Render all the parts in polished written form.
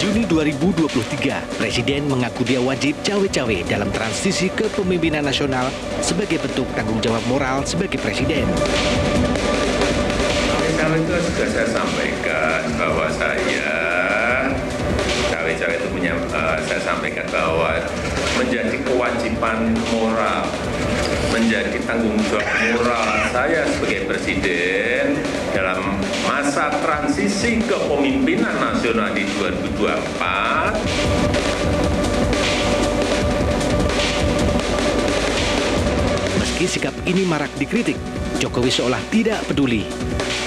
Juni 2023, Presiden mengaku dia wajib cawe-cawe dalam transisi kepemimpinan nasional sebagai bentuk tanggung jawab moral sebagai Presiden. Cawe-cawe itu sudah saya sampaikan bahwa cawe-cawe itu saya sampaikan bahwa menjadi kewajiban moral, menjadi tanggung jawab moral saya sebagai Presiden dalam masa transisi kepemimpinan nasional di 2024. Meski sikap ini marak dikritik, Jokowi seolah tidak peduli.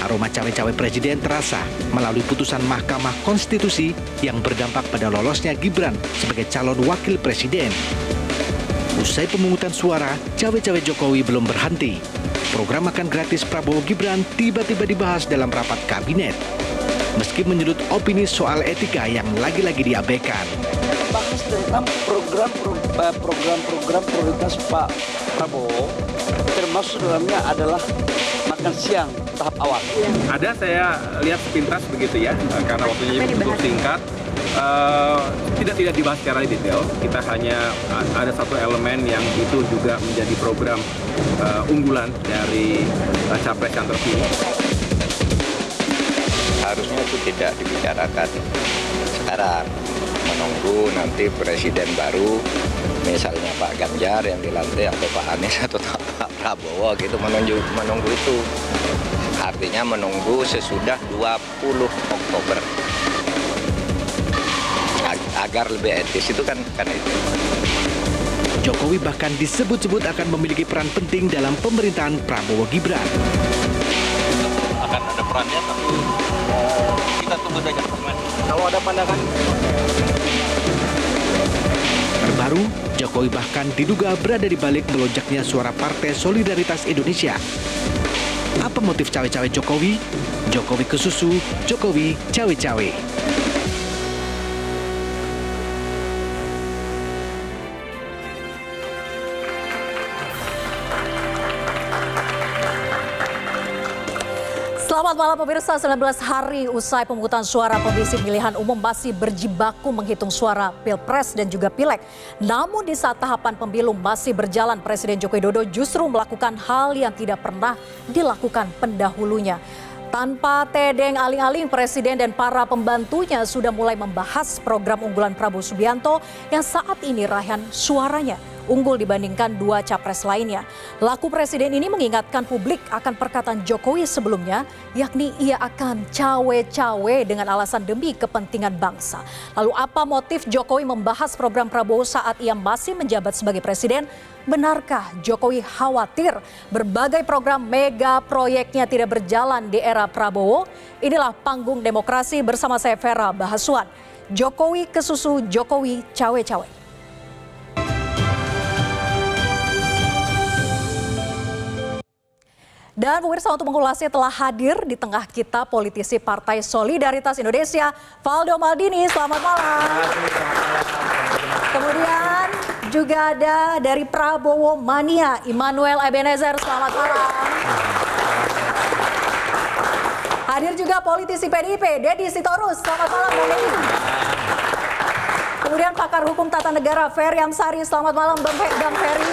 Aroma cawe-cawe Presiden terasa melalui putusan Mahkamah Konstitusi yang berdampak pada lolosnya Gibran sebagai calon wakil Presiden. Usai pemungutan suara, cawe-cawe Jokowi belum berhenti. Program makan gratis Prabowo Gibran tiba-tiba dibahas dalam rapat kabinet. Meski menyudut opini soal etika yang lagi-lagi diabaikan. Bahas tentang program-program prioritas Pak Prabowo, termasuk dalamnya adalah makan siang tahap awal. Ada, saya lihat sepintas begitu ya, karena waktunya cukup singkat. Tidak dibahas secara detail. Kita hanya ada satu elemen yang itu juga menjadi program unggulan dari capres yang terpilih. Harusnya itu tidak dibicarakan sekarang, menunggu nanti presiden baru, misalnya Pak Ganjar yang dilantik atau Pak Anies atau Pak Prabowo gitu, menunggu itu. Artinya menunggu sesudah 20 Oktober agar lebih etis, itu kan itu. Jokowi bahkan disebut-sebut akan memiliki peran penting dalam pemerintahan Prabowo Gibran. Akan ada perannya, tapi kita tunggu saja. Kalau ada pandangan. Terbaru, Jokowi bahkan diduga berada di balik melonjaknya suara Partai Solidaritas Indonesia. Apa motif cawe-cawe Jokowi? Jokowi kesusu, Jokowi cawe-cawe. Selamat malam pemirsa, 19 hari usai pemungutan suara Komisi Pemilihan Umum masih berjibaku menghitung suara Pilpres dan juga Pileg. Namun di saat tahapan pemilu masih berjalan, Presiden Joko Widodo justru melakukan hal yang tidak pernah dilakukan pendahulunya. Tanpa tedeng aling-aling, Presiden dan para pembantunya sudah mulai membahas program unggulan Prabowo Subianto yang saat ini raihan suaranya unggul dibandingkan dua capres lainnya. Laku Presiden ini mengingatkan publik akan perkataan Jokowi sebelumnya, yakni ia akan cawe-cawe dengan alasan demi kepentingan bangsa. Lalu apa motif Jokowi membahas program Prabowo saat ia masih menjabat sebagai Presiden? Benarkah Jokowi khawatir berbagai program mega proyeknya tidak berjalan di era Prabowo? Inilah Panggung Demokrasi bersama saya Vera Bahaswan. Jokowi kesusu, Jokowi cawe-cawe. Dan pemirsa, untuk mengulasnya telah hadir di tengah kita politisi Partai Solidaritas Indonesia, Valdo Maldini. Selamat malam. Kemudian juga ada dari Prabowo Mania, Immanuel Ebenezer. Selamat malam. Hadir juga politisi PDIP, Deddy Sitorus. Selamat malam, Bang Deddy. Kemudian pakar hukum tata negara, Ferry Amsari. Selamat malam, Bang Ferry.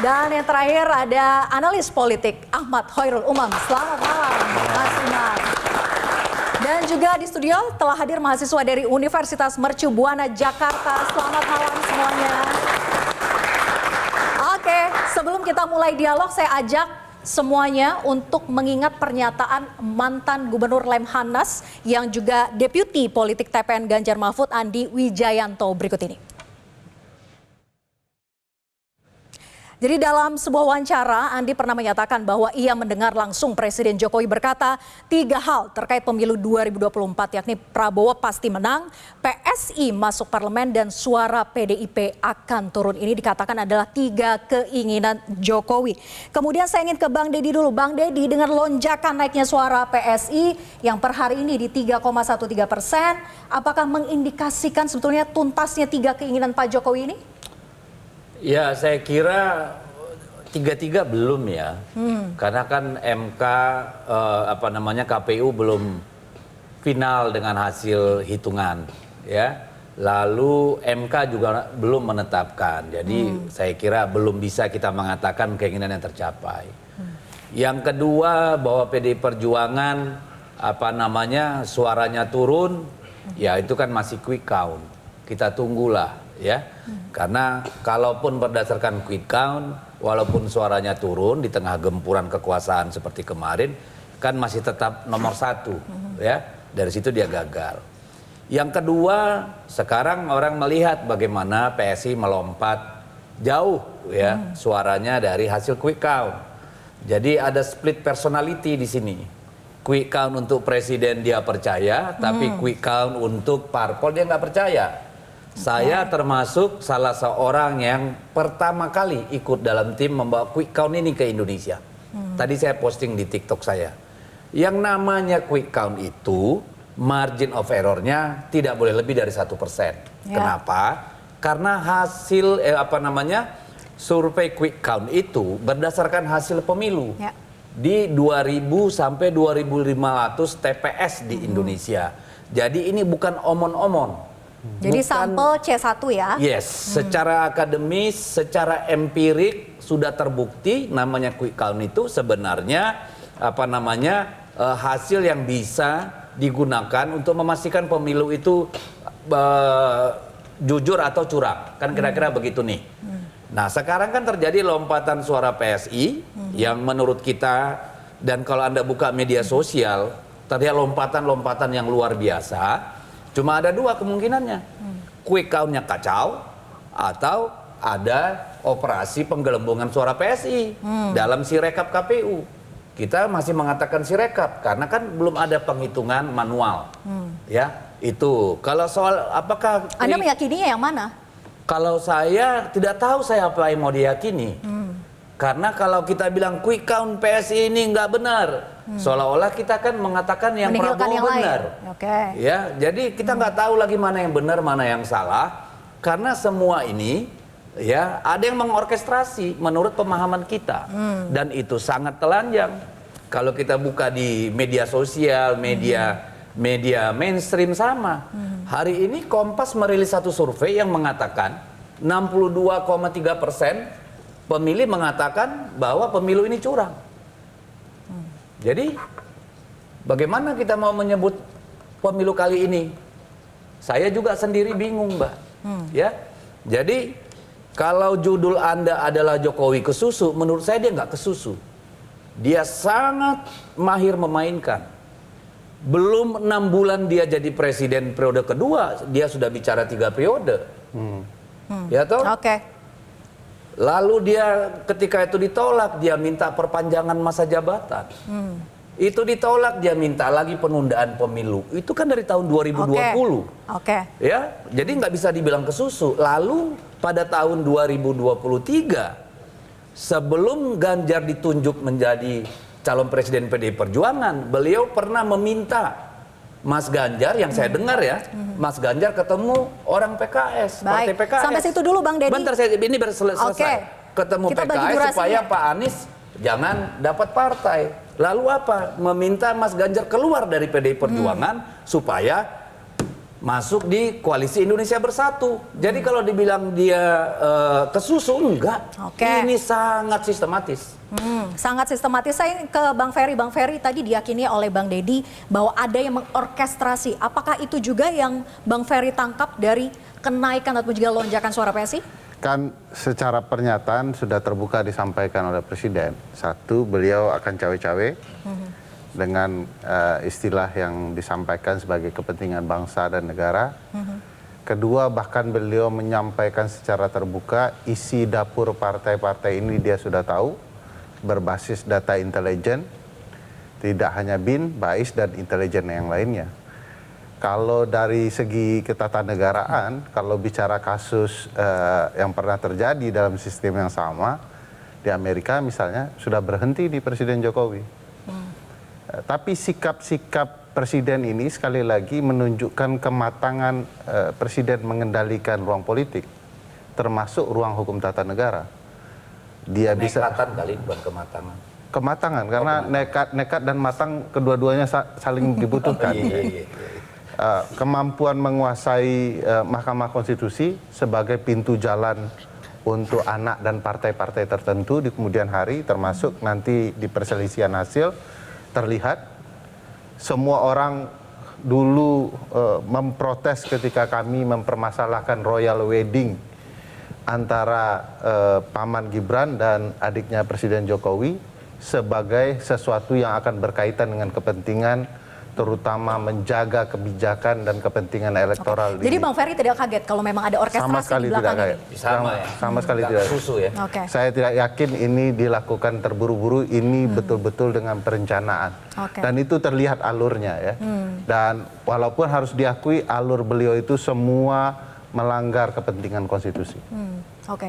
Dan yang terakhir ada analis politik Ahmad Khairul Umam. Selamat malam, Mas Imam. Dan juga di studio telah hadir mahasiswa dari Universitas Mercu Buana Jakarta. Selamat malam semuanya. Oke, sebelum kita mulai dialog, saya ajak semuanya untuk mengingat pernyataan mantan Gubernur Lemhanas yang juga Deputi Politik TPN Ganjar Mahfud, Andi Wijayanto, berikut ini. Jadi dalam sebuah wawancara, Andi pernah menyatakan bahwa ia mendengar langsung Presiden Jokowi berkata 3 hal terkait pemilu 2024, yakni Prabowo pasti menang, PSI masuk parlemen, dan suara PDIP akan turun. Ini dikatakan adalah 3 keinginan Jokowi. Kemudian saya ingin ke Bang Deddy dulu. Bang Deddy, dengan lonjakan naiknya suara PSI yang per hari ini di 3,13%, apakah mengindikasikan sebetulnya tuntasnya 3 keinginan Pak Jokowi ini? Ya, saya kira 3-3 belum ya, karena kan MK KPU belum final dengan hasil hitungan, ya. Lalu MK juga belum menetapkan. Jadi saya kira belum bisa kita mengatakan keinginan yang tercapai. Yang kedua, bahwa PDI Perjuangan suaranya turun, ya itu kan masih quick count. Kita tunggulah, ya. Karena kalaupun berdasarkan quick count, walaupun suaranya turun di tengah gempuran kekuasaan seperti kemarin, kan masih tetap nomor 1, ya. Dari situ dia gagal. Yang kedua, sekarang orang melihat bagaimana PSI melompat jauh, ya, suaranya dari hasil quick count. Jadi ada split personality di sini. Quick count untuk presiden dia percaya, tapi quick count untuk parpol dia nggak percaya. Saya termasuk salah seorang yang pertama kali ikut dalam tim membawa quick count ini ke Indonesia. Tadi saya posting di TikTok saya. Yang namanya quick count itu margin of errornya tidak boleh lebih dari 1%. Kenapa? Karena hasil survei quick count itu berdasarkan hasil pemilu di 2.000 sampai 2.500 TPS di Indonesia. Jadi ini bukan omon-omon. Jadi sampel C1 ya? Yes, secara akademis, secara empirik sudah terbukti namanya quick count itu sebenarnya hasil yang bisa digunakan untuk memastikan pemilu itu jujur atau curang. Kan kira-kira begitu nih. Nah, sekarang kan terjadi lompatan suara PSI yang menurut kita, dan kalau Anda buka media sosial, terjadi lompatan-lompatan yang luar biasa. Cuma ada 2 kemungkinannya. Quick count-nya kacau atau ada operasi penggelembungan suara PSI dalam Sirekap KPU. Kita masih mengatakan Sirekap karena kan belum ada penghitungan manual. Ya, itu. Kalau soal apakah Anda meyakininya yang mana? Kalau saya tidak tahu saya apa yang mau diyakini. Karena kalau kita bilang quick count PSI ini nggak benar, seolah-olah kita kan mengatakan yang Prabowo yang benar. Ya, jadi kita nggak tahu lagi mana yang benar, mana yang salah. Karena semua ini ya ada yang mengorkestrasi menurut pemahaman kita, dan itu sangat telanjang. Kalau kita buka di media sosial, media mainstream sama. Hari ini Kompas merilis satu survei yang mengatakan 62,3% pemilih mengatakan bahwa pemilu ini curang. Jadi bagaimana kita mau menyebut pemilu kali ini? Saya juga sendiri bingung, Mbak. Ya, jadi kalau judul Anda adalah Jokowi kesusu, menurut saya dia nggak kesusu. Dia sangat mahir memainkan. Belum 6 bulan dia jadi presiden periode kedua, dia sudah bicara 3 periode. Ya toh? Lalu dia ketika itu ditolak, dia minta perpanjangan masa jabatan. Itu ditolak, dia minta lagi penundaan pemilu. Itu kan dari tahun 2020. Ya, jadi nggak bisa dibilang kesusu. Lalu pada tahun 2023, sebelum Ganjar ditunjuk menjadi calon presiden PDI Perjuangan, beliau pernah meminta Mas Ganjar, yang saya dengar ya, Mas Ganjar ketemu orang PKS, partai PKS. Sampai situ dulu Bang Deddy. Bentar, ini selesai. Ketemu Kita PKS supaya Pak Anies jangan dapat partai. Lalu apa? Meminta Mas Ganjar keluar dari PDI Perjuangan supaya masuk di Koalisi Indonesia Bersatu. Jadi kalau dibilang dia kesusu, enggak. Ini sangat sistematis. Sangat sistematis. Saya ke Bang Ferry. Bang Ferry tadi diyakini oleh Bang Deddy bahwa ada yang mengorkestrasi. Apakah itu juga yang Bang Ferry tangkap dari kenaikan atau juga lonjakan suara PSI? Kan secara pernyataan sudah terbuka disampaikan oleh Presiden. Satu, beliau akan cawe-cawe dengan istilah yang disampaikan sebagai kepentingan bangsa dan negara. Kedua, bahkan beliau menyampaikan secara terbuka isi dapur partai-partai ini dia sudah tahu, berbasis data intelijen, tidak hanya BIN, BAIS, dan intelijen yang lainnya. Kalau dari segi ketatanegaraan, kalau bicara kasus yang pernah terjadi dalam sistem yang sama, di Amerika misalnya sudah berhenti di Presiden Jokowi. Tapi sikap-sikap Presiden ini sekali lagi menunjukkan kematangan Presiden mengendalikan ruang politik, termasuk ruang hukum tata negara. Dia bisa kelihatan kali bukan kematangan. kematangan karena nekat dan matang kedua-duanya saling dibutuhkan. Kemampuan menguasai Mahkamah Konstitusi sebagai pintu jalan untuk anak dan partai-partai tertentu di kemudian hari, termasuk nanti di perselisihan hasil terlihat semua orang dulu memprotes ketika kami mempermasalahkan royal wedding antara paman Gibran dan adiknya Presiden Jokowi sebagai sesuatu yang akan berkaitan dengan kepentingan terutama menjaga kebijakan dan kepentingan elektoral. Jadi Bang Ferry tidak kaget kalau memang ada orkestrasi di belakang ini? Sama sekali tidak. Susu ya. Saya tidak yakin ini dilakukan terburu-buru, ini betul-betul dengan perencanaan. Dan itu terlihat alurnya ya. Dan walaupun harus diakui alur beliau itu semua melanggar kepentingan konstitusi.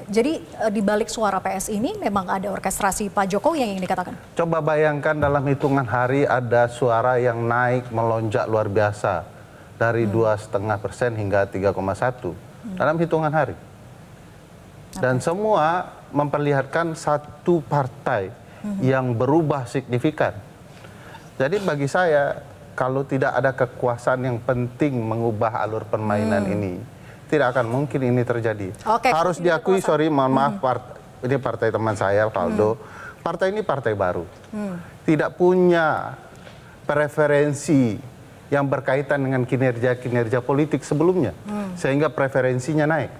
Jadi di balik suara PS ini memang ada orkestrasi Pak Jokowi yang ingin dikatakan? Coba bayangkan dalam hitungan hari ada suara yang naik melonjak luar biasa dari 2,5% hingga 3,1 dalam hitungan hari. Dan semua memperlihatkan satu partai yang berubah signifikan. Jadi bagi saya kalau tidak ada kekuasaan yang penting mengubah alur permainan ini, tidak akan mungkin ini terjadi. Harus diakui, mohon maaf, ini partai teman saya, Valdo. Partai ini partai baru. Tidak punya preferensi yang berkaitan dengan kinerja politik sebelumnya. Sehingga preferensinya naik.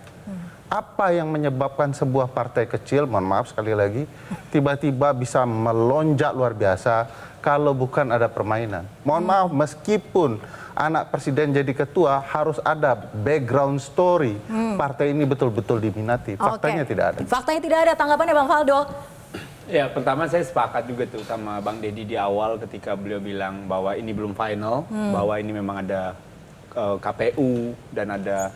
Apa yang menyebabkan sebuah partai kecil, mohon maaf sekali lagi, tiba-tiba bisa melonjak luar biasa kalau bukan ada permainan. Mohon maaf, meskipun anak presiden jadi ketua harus ada background story. Partai ini betul-betul diminati. Faktanya tidak ada. Faktanya tidak ada. Tanggapannya Bang Faldo? Ya, pertama saya sepakat juga tuh sama Bang Deddy di awal ketika beliau bilang bahwa ini belum final, bahwa ini memang ada KPU dan ada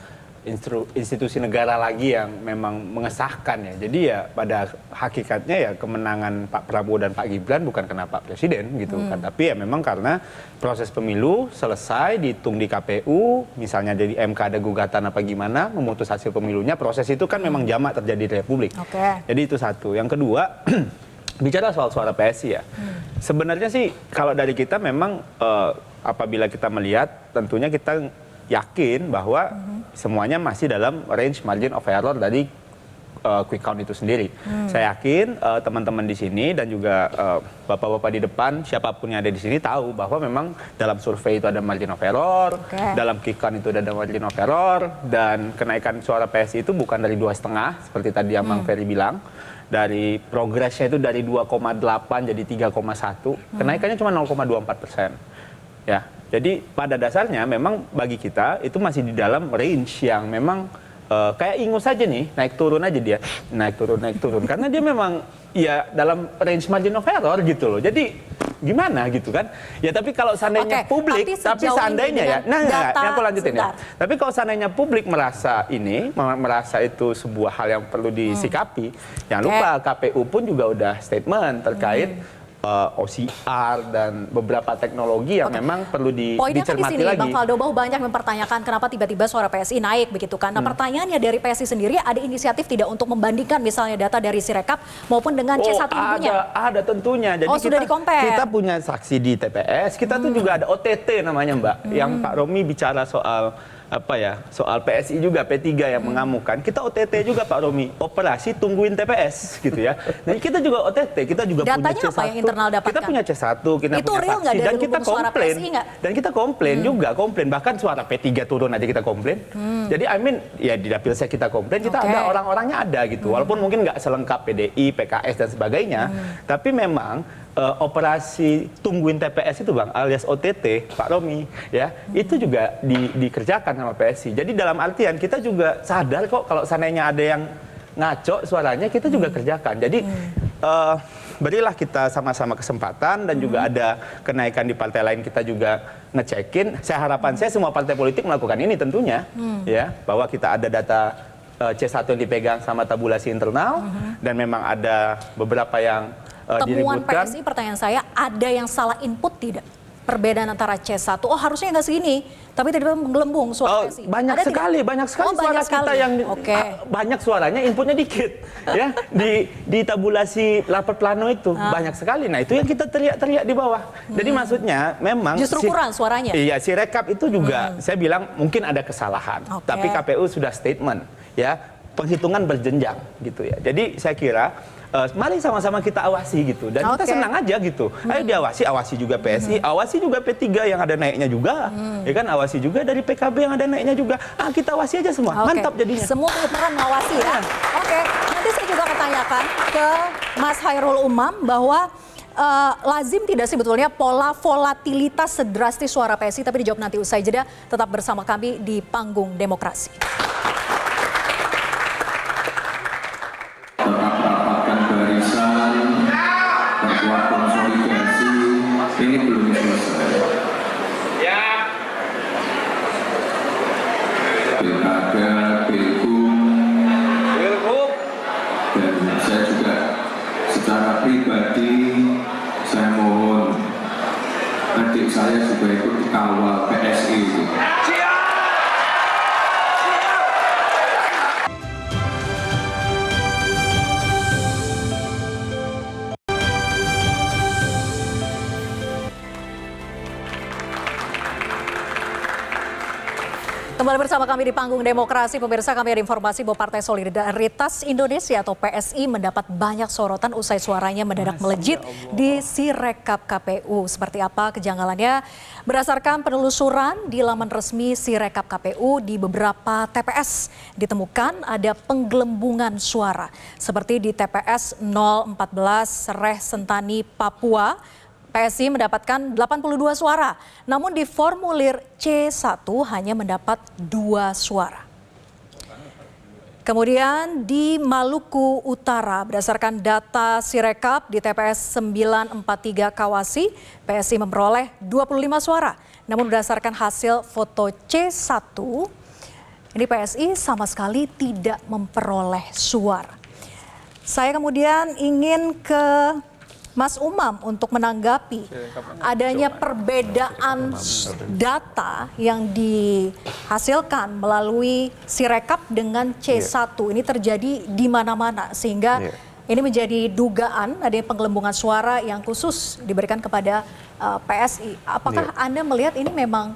institusi negara lagi yang memang mengesahkan ya. Jadi ya pada hakikatnya ya kemenangan Pak Prabowo dan Pak Gibran bukan karena Pak Presiden gitu kan, tapi ya memang karena proses pemilu selesai dihitung di KPU, misalnya dari MK ada gugatan apa gimana memutus hasil pemilunya, proses itu kan memang jamak terjadi di Republik. Jadi itu satu. Yang kedua, bicara soal suara PSI ya. Sebenarnya sih kalau dari kita memang apabila kita melihat tentunya kita yakin bahwa semuanya masih dalam range margin of error dari quick count itu sendiri. Saya yakin teman-teman di sini dan juga bapak-bapak di depan, siapapun yang ada di sini tahu bahwa memang dalam survei itu ada margin of error, dalam quick count itu ada margin of error, dan kenaikan suara PSI itu bukan dari 2,5 seperti tadi yang Bang Ferry bilang. Dari progresnya itu dari 2,8 jadi 3,1, kenaikannya cuma 0,24%. Ya. Jadi pada dasarnya memang bagi kita itu masih di dalam range yang memang kayak ingus aja nih, naik turun aja dia, naik turun, karena dia memang ya dalam range margin of error gitu loh. Jadi gimana gitu kan? Ya tapi kalau seandainya publik, tapi seandainya ya, aku lanjutin ya. Tapi kalau seandainya publik merasa itu sebuah hal yang perlu disikapi, jangan lupa KPU pun juga udah statement terkait OCR dan beberapa teknologi yang memang perlu Poinnya dicermati kan di sini, lagi. Bang Faldo, bahwa banyak mempertanyakan kenapa tiba-tiba suara PSI naik begitu kan. Nah pertanyaannya dari PSI sendiri ada inisiatif tidak untuk membandingkan misalnya data dari Sirekap maupun dengan C1 punya? Ada tentunya. Jadi sudah di-compare. Kita punya saksi di TPS, kita tuh juga ada OTT namanya Mbak, yang Pak Romi bicara soal soal PSI juga, P3 yang mengamukan. Kita OTT juga Pak Romi, operasi tungguin TPS gitu ya. Dan kita juga OTT, kita juga datanya punya C1. Apa yang internal dapatkan? Kita punya C1, kita itu punya real saksi, dan kita komplain. Dan kita komplain juga, bahkan suara P3 turun aja kita komplain. Jadi ya di dapil saya kita komplain, kita ada orang-orangnya ada gitu. Walaupun mungkin nggak selengkap PDI, PKS dan sebagainya, tapi memang operasi tungguin TPS itu Bang, alias OTT, Pak Romi, ya, itu juga dikerjakan sama PSI. Jadi dalam artian kita juga sadar kok kalau seandainya ada yang ngaco suaranya, kita juga kerjakan. Jadi berilah kita sama-sama kesempatan dan juga ada kenaikan di partai lain kita juga ngecekin. Harapan saya semua partai politik melakukan ini tentunya, ya, bahwa kita ada data C1 yang dipegang sama tabulasi internal dan memang ada beberapa yang temuan diributkan. PSI, pertanyaan saya, ada yang salah input tidak? perbedaan antara C1, oh harusnya nggak segini, tapi tiba-tiba menggelembung suara PSI? Banyak Ada sekali suara kita yang banyak suaranya inputnya dikit. Ya, di tabulasi rapat plano itu banyak sekali. Nah, itu yang kita teriak-teriak di bawah. Jadi maksudnya memang justru kurang suaranya. Iya, si rekap itu juga saya bilang mungkin ada kesalahan. Tapi KPU sudah statement, ya, penghitungan berjenjang gitu ya. Jadi saya kira mari sama-sama kita awasi gitu, dan kita senang aja gitu. Ayo awasi juga PSI, awasi juga P3 yang ada naiknya juga, ya kan, awasi juga dari PKB yang ada naiknya juga. Kita awasi aja semua, mantap jadinya. Semua peran mengawasi ya. Nanti saya juga akan tanyakan ke Mas Khairul Umam bahwa lazim tidak sebetulnya pola volatilitas sedrastis suara PSI, tapi dijawab nanti usai jeda. Tetap bersama kami di Panggung Demokrasi. Membuat konsolidasi ini belum selesai. Ya. Pilkada, Pilgub, dan saya juga secara pribadi saya mohon adik saya supaya ikut kawal PSI. Kembali bersama kami di Panggung Demokrasi, pemirsa. Kami ada informasi bahwa Partai Solidaritas Indonesia atau PSI mendapat banyak sorotan usai suaranya mendadak melejit di Sirekap KPU. Seperti apa kejanggalannya? Berdasarkan penelusuran di laman resmi Sirekap KPU, di beberapa TPS ditemukan ada penggelembungan suara. Seperti di TPS 014 Sereh Sentani, Papua, PSI mendapatkan 82 suara, namun di formulir C1 hanya mendapat 2 suara. Kemudian di Maluku Utara, berdasarkan data Sirekap di TPS 943 Kawasi, PSI memperoleh 25 suara. Namun berdasarkan hasil foto C1, ini PSI sama sekali tidak memperoleh suara. Saya kemudian ingin ke Mas Umam untuk menanggapi adanya perbedaan data yang dihasilkan melalui Sirekap dengan C1. Ini terjadi di mana-mana sehingga ini menjadi dugaan adanya penggelembungan suara yang khusus diberikan kepada PSI. Apakah Anda melihat ini memang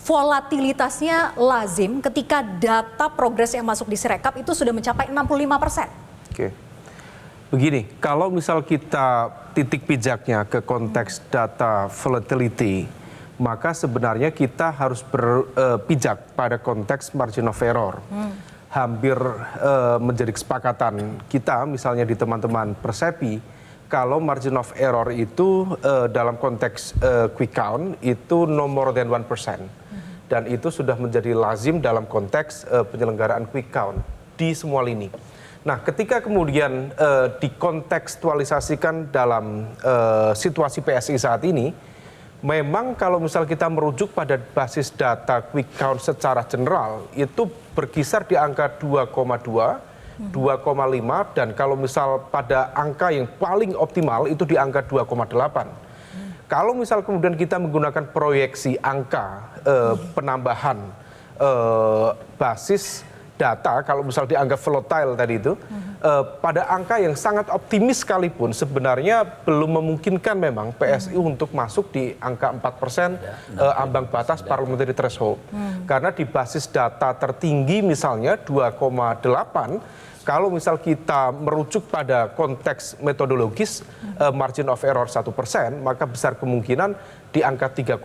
volatilitasnya lazim ketika data progres yang masuk di Sirekap itu sudah mencapai 65%? Begini, kalau misal kita titik pijaknya ke konteks data volatility, maka sebenarnya kita harus berpijak pada konteks margin of error. Hampir menjadi kesepakatan kita, misalnya di teman-teman Persepi, kalau margin of error itu dalam konteks quick count itu no more than 1%. Dan itu sudah menjadi lazim dalam konteks penyelenggaraan quick count di semua lini. Nah, ketika kemudian dikontekstualisasikan dalam situasi PSI saat ini, memang kalau misal kita merujuk pada basis data quick count secara general, itu berkisar di angka 2,2, 2,5, dan kalau misal pada angka yang paling optimal itu di angka 2,8. Kalau misal kemudian kita menggunakan proyeksi angka penambahan basis data, kalau misal dianggap volatile tadi itu, pada angka yang sangat optimis sekalipun sebenarnya belum memungkinkan memang PSI untuk masuk di angka 4% ambang batas parliamentary threshold. Karena di basis data tertinggi misalnya 2,8, kalau misal kita merujuk pada konteks metodologis margin of error 1%, maka besar kemungkinan di angka 3,8.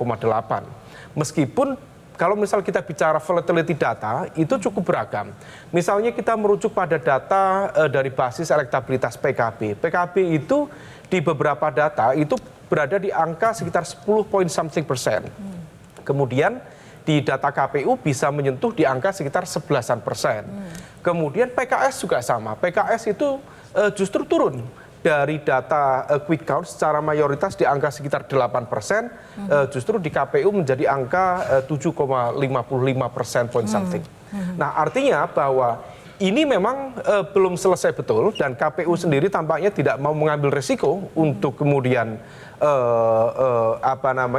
Meskipun kalau misal kita bicara volatility data, itu cukup beragam. Misalnya kita merujuk pada data dari basis elektabilitas PKB. PKB itu di beberapa data itu berada di angka sekitar 10% Kemudian di data KPU bisa menyentuh di angka sekitar 11%. Kemudian PKS juga sama. PKS itu justru turun dari data quick count secara mayoritas di angka sekitar 8%, justru di KPU menjadi angka 7,55% point something. Nah, artinya bahwa ini memang belum selesai betul dan KPU sendiri tampaknya tidak mau mengambil resiko untuk kemudian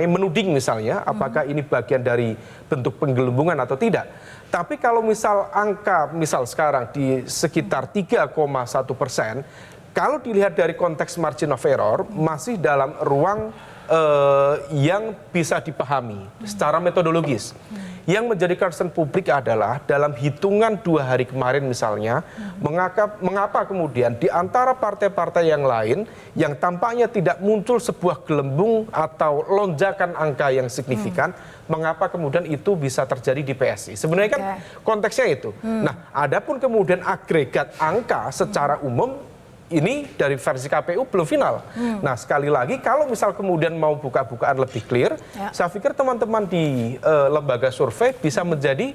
menuding misalnya apakah ini bagian dari bentuk penggelembungan atau tidak. Tapi kalau misal angka sekarang di sekitar 3,1%, kalau dilihat dari konteks margin of error masih dalam ruang yang bisa dipahami secara metodologis. Yang menjadi concern publik adalah dalam hitungan 2 hari kemarin misalnya, mengapa kemudian di antara partai-partai yang lain yang tampaknya tidak muncul sebuah gelembung atau lonjakan angka yang signifikan, mengapa kemudian itu bisa terjadi di PSI. Sebenarnya kan konteksnya itu. Nah, adapun kemudian agregat angka secara umum, ini dari versi KPU belum final. Nah, sekali lagi kalau misal kemudian mau buka-bukaan lebih clear, saya pikir teman-teman di lembaga survei bisa menjadi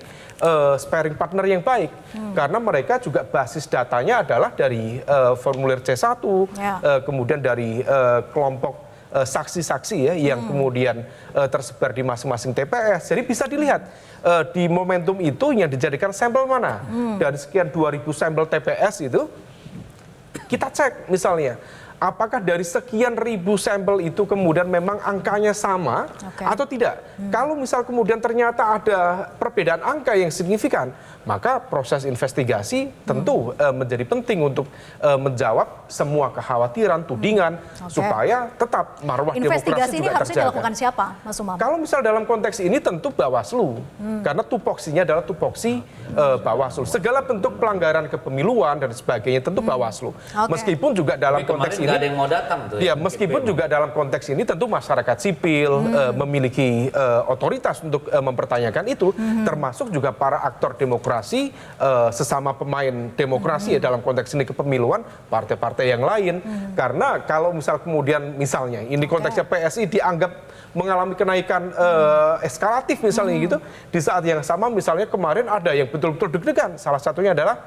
sparring partner yang baik. Karena mereka juga basis datanya adalah dari formulir C1, kemudian dari kelompok saksi-saksi ya yang kemudian tersebar di masing-masing TPS. Jadi bisa dilihat di momentum itu yang dijadikan sampel mana. Dari sekian 2.000 sampel TPS itu, kita cek misalnya, apakah dari sekian ribu sampel itu kemudian memang angkanya sama atau tidak. Kalau misal kemudian ternyata ada perbedaan angka yang signifikan, maka proses investigasi tentu menjadi penting untuk menjawab semua kekhawatiran, tudingan, supaya tetap marwah demokrasi juga terjaga. Investigasi ini harusnya dilakukan siapa, Mas Umam? Kalau misal dalam konteks ini tentu Bawaslu, karena tupoksinya adalah tupoksi Bawaslu. Segala bentuk pelanggaran kepemiluan dan sebagainya tentu Bawaslu. Meskipun juga dalam konteks ini, nggak ada yang mau datang tuh. Ya, meskipun juga dalam konteks ini tentu masyarakat sipil memiliki otoritas untuk mempertanyakan itu, termasuk juga para aktor demokrasi, sesama pemain demokrasi ya dalam konteks ini kepemiluan, partai-partai yang lain. Karena kalau misal kemudian misalnya ini konteksnya PSI dianggap mengalami kenaikan eskalatif misalnya gitu, di saat yang sama misalnya kemarin ada yang betul-betul deg-degan, salah satunya adalah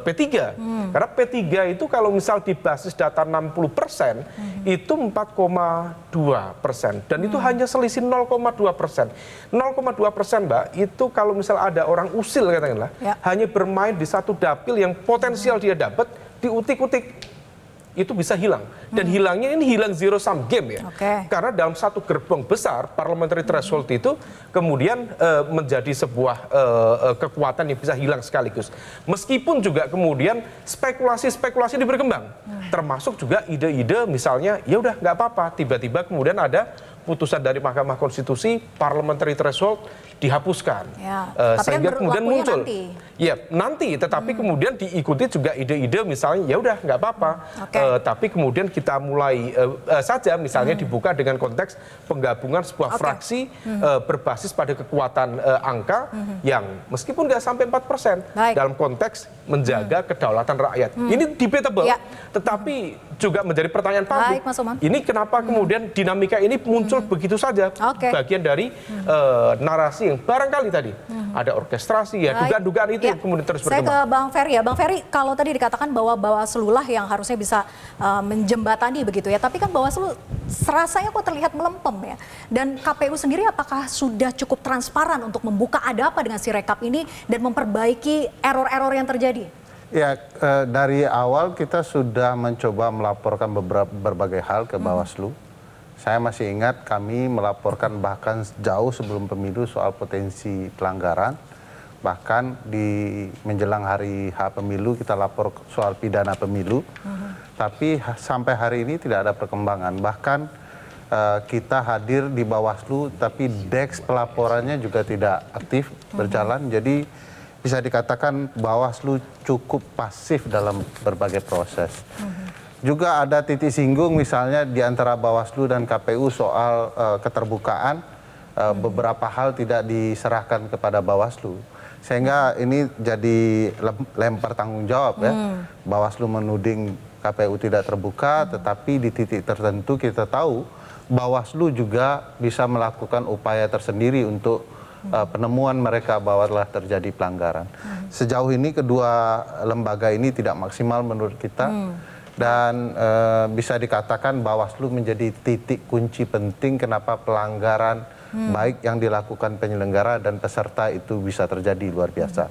P3. Karena P3 itu kalau misal di basis data 60% itu 4,2%. Dan itu hanya selisih 0,2%. 0,2% Mbak, itu kalau misal ada orang usil katakanlah, hanya bermain di satu dapil yang potensial dia dapat, diutik-utik, itu bisa hilang. Dan hilangnya ini hilang zero sum game ya. Karena dalam satu gerbong besar, parliamentary threshold itu kemudian menjadi sebuah kekuatan yang bisa hilang sekaligus. Meskipun juga kemudian spekulasi-spekulasi berkembang. Termasuk juga ide-ide misalnya, ya udah nggak apa-apa, tiba-tiba kemudian ada putusan dari Mahkamah Konstitusi, parliamentary threshold dihapuskan. Sehingga kan kemudian muncul. Nanti, tetapi kemudian diikuti juga ide-ide misalnya, ya udah nggak apa-apa. Tapi kemudian kita mulai saja misalnya dibuka dengan konteks penggabungan sebuah fraksi berbasis pada kekuatan angka yang meskipun nggak sampai 4% dalam konteks menjaga kedaulatan rakyat. Ini debatable, tetapi juga menjadi pertanyaan publik. Ini kenapa kemudian dinamika ini muncul begitu saja? Bagian dari narasi yang barangkali tadi ada orkestrasi ya, dugaan-dugaan itu yang kemudian terus berkembang. Saya ke Bang Ferry ya. Bang Ferry, kalau tadi dikatakan bahwa Bawaslu lah yang harusnya bisa menjembatani begitu ya, tapi kan Bawaslu serasanya kok terlihat melempem ya. Dan KPU sendiri apakah sudah cukup transparan untuk membuka ada apa dengan Sirekap ini dan memperbaiki error-error yang terjadi? Ya, dari awal kita sudah mencoba melaporkan berbagai hal ke Bawaslu. Saya masih ingat kami melaporkan bahkan jauh sebelum pemilu soal potensi pelanggaran. Bahkan di menjelang hari H pemilu kita lapor soal pidana pemilu. Tapi sampai hari ini tidak ada perkembangan. Bahkan kita hadir di Bawaslu tapi DEX pelaporannya juga tidak aktif berjalan. Jadi bisa dikatakan Bawaslu cukup pasif dalam berbagai proses. Juga ada titik singgung misalnya di antara Bawaslu dan KPU soal keterbukaan, beberapa hal tidak diserahkan kepada Bawaslu. Sehingga ini jadi lempar tanggung jawab ya. Bawaslu menuding KPU tidak terbuka, tetapi di titik tertentu kita tahu Bawaslu juga bisa melakukan upaya tersendiri untuk penemuan mereka bahwa telah terjadi pelanggaran. Sejauh ini kedua lembaga ini tidak maksimal menurut kita. Dan bisa dikatakan Bawaslu menjadi titik kunci penting kenapa pelanggaran baik yang dilakukan penyelenggara dan peserta itu bisa terjadi luar biasa.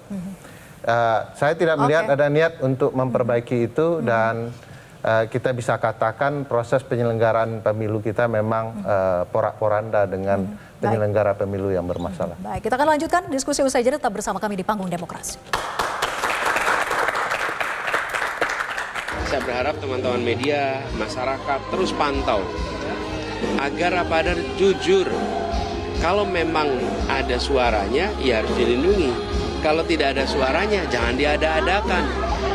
Saya tidak melihat ada niat untuk memperbaiki itu dan kita bisa katakan proses penyelenggaraan pemilu kita memang porak-poranda dengan penyelenggara pemilu yang bermasalah. Baik, kita akan lanjutkan diskusi usai jeda, tetap bersama kami di Panggung Demokrasi. Saya berharap teman-teman media, masyarakat terus pantau agar jujur. Kalau memang ada suaranya, ya harus dilindungi. Kalau tidak ada suaranya, jangan diada-adakan.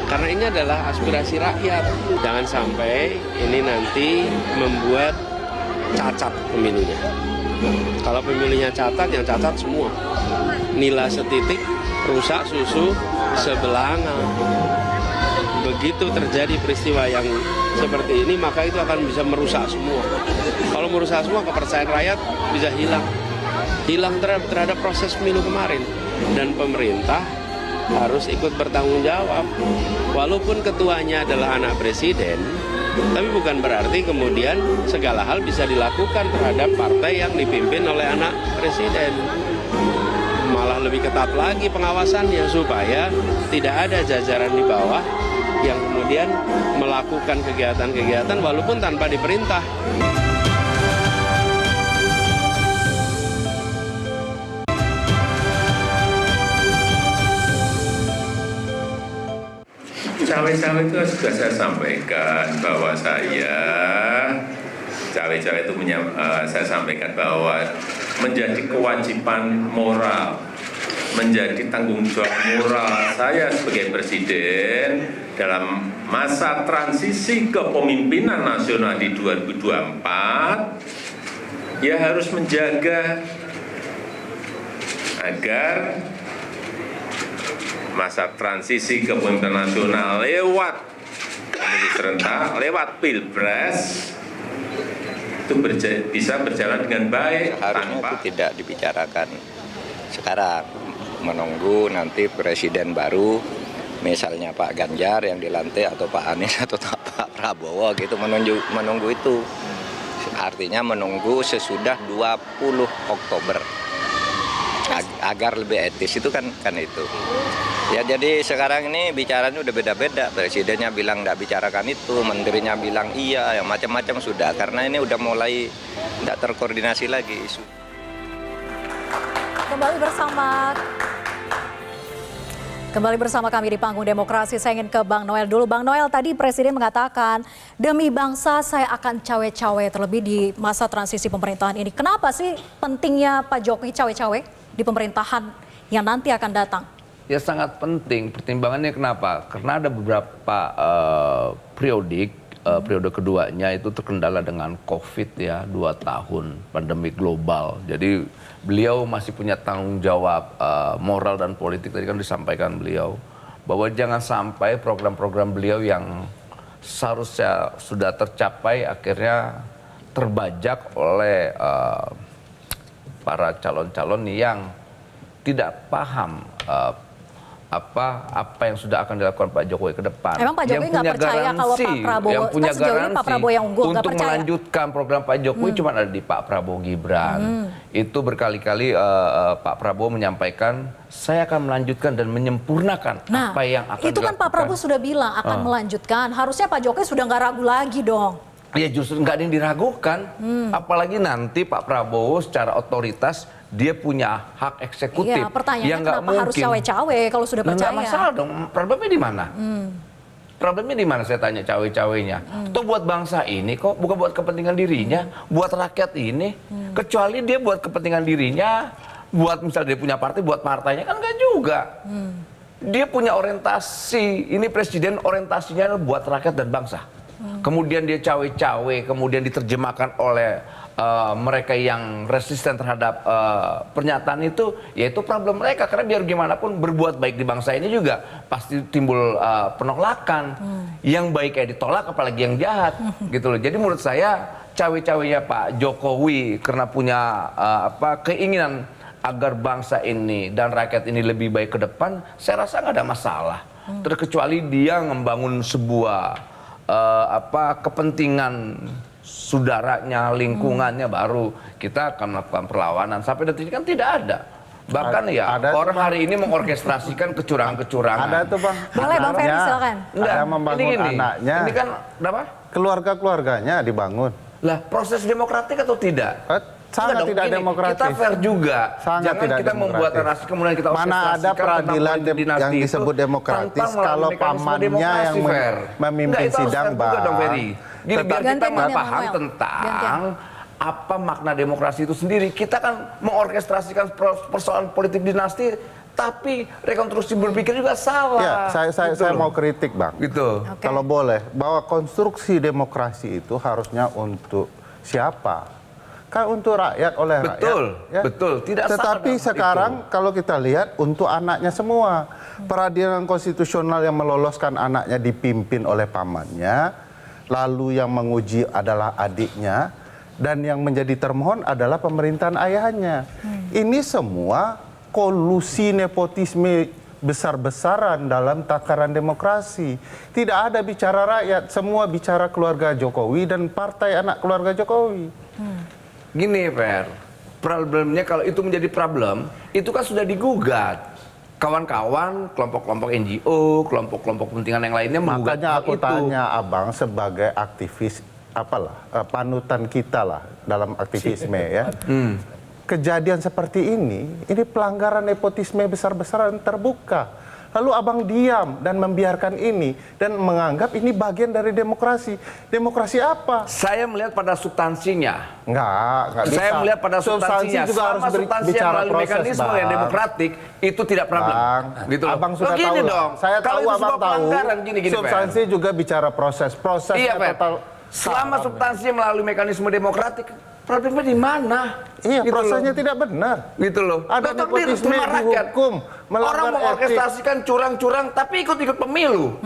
Karena ini adalah aspirasi rakyat. Jangan sampai ini nanti membuat cacat pemilunya. Kalau pemilunya cacat, yang cacat semua. Nila setitik, rusak susu sebelanga. Begitu terjadi peristiwa yang seperti ini, maka itu akan bisa merusak semua. Kalau merusak semua, kepercayaan rakyat bisa hilang. Hilang terhadap proses pemilu kemarin. Dan pemerintah harus ikut bertanggung jawab. Walaupun ketuanya adalah anak presiden, tapi bukan berarti kemudian segala hal bisa dilakukan terhadap partai yang dipimpin oleh anak presiden. Malah lebih ketat lagi pengawasannya supaya tidak ada jajaran di bawah yang kemudian melakukan kegiatan-kegiatan walaupun tanpa diperintah. Cawe-cawe itu sudah saya sampaikan bahwa cawe-cawe itu saya sampaikan bahwa menjadi kewajiban moral, menjadi tanggung jawab moral saya sebagai presiden dalam masa transisi kepemimpinan nasional di 2024, ya harus menjaga agar masa transisi kepemimpinan nasional lewat pemilu serentak, lewat pilpres itu bisa berjalan dengan baik. Harusnya itu tidak dibicarakan sekarang, menunggu nanti presiden baru, misalnya Pak Ganjar yang dilantik atau Pak Anies atau Pak Prabowo gitu, menunggu itu. Artinya menunggu sesudah 20 Oktober agar lebih etis, itu kan itu. Ya jadi sekarang ini bicaranya udah beda-beda. Presidennya bilang nggak bicarakan itu, menterinya bilang iya, yang macam-macam sudah. Karena ini udah mulai nggak terkoordinasi lagi isu. Kembali bersama kami di Panggung Demokrasi. Saya ingin ke Bang Noel dulu. Bang Noel, tadi Presiden mengatakan demi bangsa saya akan cawe-cawe terlebih di masa transisi pemerintahan ini. Kenapa sih pentingnya Pak Jokowi cawe-cawe di pemerintahan yang nanti akan datang? Ya sangat penting. Pertimbangannya kenapa? Karena ada beberapa periode keduanya itu terkendala dengan COVID ya, 2 tahun pandemi global. Jadi beliau masih punya tanggung jawab moral dan politik. Tadi kan disampaikan beliau bahwa jangan sampai program-program beliau yang seharusnya sudah tercapai akhirnya terbajak oleh para calon-calon yang tidak paham apa yang sudah akan dilakukan Pak Jokowi ke depan. Emang Pak Jokowi nggak percaya kalau Pak Prabowo, yang punya sejauh ini Pak Prabowo yang unggul, untuk melanjutkan program Pak Jokowi cuma ada di Pak Prabowo Gibran. Itu berkali-kali Pak Prabowo menyampaikan, saya akan melanjutkan dan menyempurnakan apa yang akan itu kan dilakukan. Pak Prabowo sudah bilang akan melanjutkan. Harusnya Pak Jokowi sudah nggak ragu lagi dong. Ya justru nggak ada yang diragukan. Apalagi nanti Pak Prabowo secara otoritas dia punya hak eksekutif. Iya, pertanyaannya yang kenapa harus cawe-cawe kalau sudah percaya? Nggak masalah dong. Problemnya di mana? Problemnya di mana saya tanya cawe-cawenya? Toh buat bangsa ini kok, bukan buat kepentingan dirinya, buat rakyat ini. Kecuali dia buat kepentingan dirinya, buat misalnya dia punya partai, buat partainya kan enggak juga. Dia punya orientasi, ini presiden orientasinya buat rakyat dan bangsa. Kemudian dia cawe-cawe, kemudian diterjemahkan oleh mereka yang resisten terhadap pernyataan itu, yaitu problem mereka. Karena biar gimana pun berbuat baik di bangsa ini juga pasti timbul penolakan. Yang baik kayak ditolak, apalagi yang jahat, gitu loh. Jadi menurut saya cawe-cawenya Pak Jokowi karena punya keinginan agar bangsa ini dan rakyat ini lebih baik ke depan, saya rasa nggak ada masalah. Terkecuali dia membangun sebuah kepentingan saudaranya, lingkungannya, baru kita akan melakukan perlawanan. Sampai detik ini kan tidak ada. Bahkan orang hari ini mengorkestrasikan kecurangan-kecurangan. Ada tuh Bang. Boleh Bang Ferry silakan. Ada membangun anaknya. Ini kan apa? Keluarga-keluarganya dibangun. Lah, proses demokratik atau tidak? Sangat tidak demokratis. Kita fair juga. Sangat Jangan tidak kita membuat narasi kemudian kita mana ada peradilan yang disebut demokratis kalau pamannya yang memimpin sidang, Bang. Gini, biar kita paham tentang apa makna demokrasi itu sendiri. Kita kan mengorkestrasikan persoalan politik dinasti, tapi rekonstruksi berpikir juga salah. Ya, saya mau kritik, Bang. Gitu. Kalau boleh, bahwa konstruksi demokrasi itu harusnya untuk siapa? Kan untuk rakyat, oleh rakyat. Betul. Tidak salah. Tetapi sekarang kalau kita lihat untuk anaknya semua. Peradilan konstitusional yang meloloskan anaknya dipimpin oleh pamannya, lalu yang menguji adalah adiknya, dan yang menjadi termohon adalah pemerintahan ayahnya. Ini semua kolusi nepotisme besar-besaran dalam takaran demokrasi. Tidak ada bicara rakyat, semua bicara keluarga Jokowi dan partai anak keluarga Jokowi. Gini, Fer, problemnya kalau itu menjadi problem, itu kan sudah digugat. Kawan-kawan, kelompok-kelompok NGO, kelompok-kelompok kepentingan yang lainnya menggugat. Makanya aku tanya Abang sebagai aktivis, panutan kita lah dalam aktivisme ya. Kejadian seperti ini pelanggaran nepotisme besar-besaran terbuka. Lalu Abang diam dan membiarkan ini dan menganggap ini bagian dari demokrasi. Demokrasi apa? Saya melihat pada substansinya. Enggak bisa. Saya melihat pada substansinya. Juga harus bicara mekanisme yang demokratik itu tidak problem. Gitu loh. Abang sudah tahu. Dong. Saya kalau tahu Abang tahu. Gini, substansi juga bicara proses. Prosesnya total. Selama substansinya melalui mekanisme demokratik, problemnya di mana? Iya, gitu prosesnya loh. tidak benar. Gitu loh. Ada nepotisme dihukum, orang mengorkestrasikan curang-curang tapi ikut-ikut pemilu.